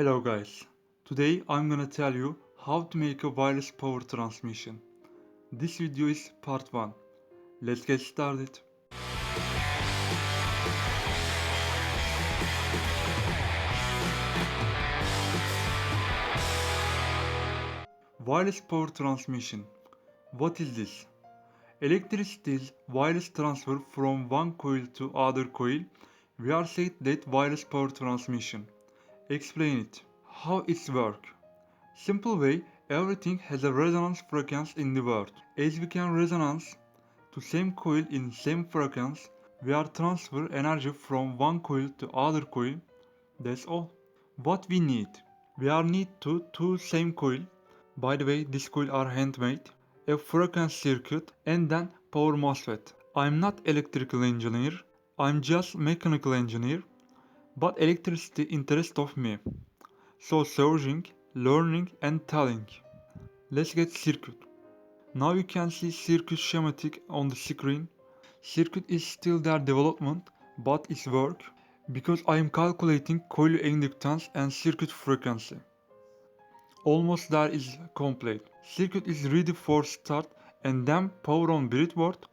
Hello guys, today I'm gonna tell you how to make a wireless power transmission. This video is part 1. Let's get started. Wireless power transmission. What is this? Electricity is wireless transfer from one coil to other coil. We are said that wireless power transmission. Explain it. How it works. Simple way, everything has a resonance frequency in the world. As we can resonance to same coil in same frequency, we are transfer energy from one coil to other coil. That's all. What we need? We are need to two same coil. By the way, this coil are handmade. A frequency circuit and then power MOSFET. I'm not electrical engineer. I'm just mechanical engineer. But electricity interest of me. So searching, learning and telling. Let's get circuit. Now you can see circuit schematic on the screen. Circuit is still their development, but it's work because I am calculating coil inductance and circuit frequency. Almost there is complete. Circuit is ready for start and then power on breadboard.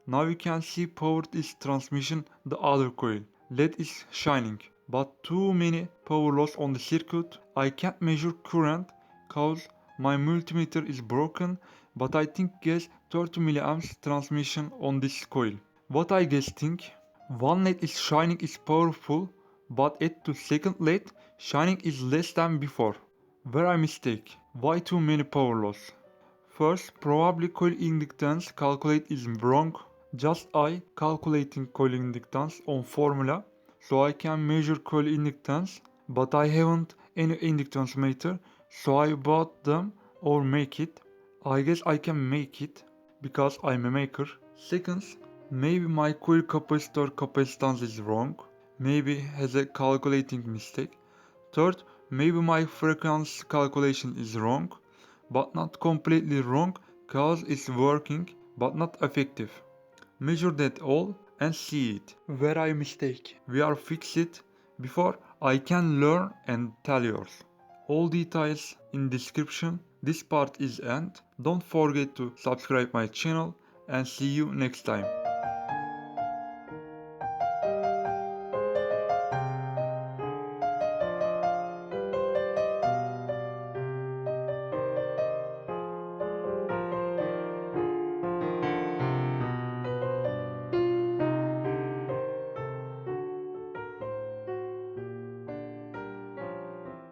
Now you can see power is transmission the other coil. LED is shining, but too many power loss on the circuit. I can't measure current cause my multimeter is broken, but I think guess 30 milliamps transmission on this coil. What I guess think, one LED is shining is powerful, but at the second LED shining is less than before. Where I mistake? Why too many power loss? First, probably coil inductance calculate is wrong. Just I calculating coil inductance on formula, so I can measure coil inductance, but I haven't any inductance meter, so I bought them or make it. I guess I can make it because I'm a maker. Second, maybe my coil capacitor capacitance is wrong. Maybe has a calculating mistake. Third, maybe my frequency calculation is wrong, but not completely wrong cause it's working but not effective. Measure that all and see it. Where I mistake. We are fix it before I can learn and tell yours. All details in description. This part is end. Don't forget to subscribe my channel and see you next time.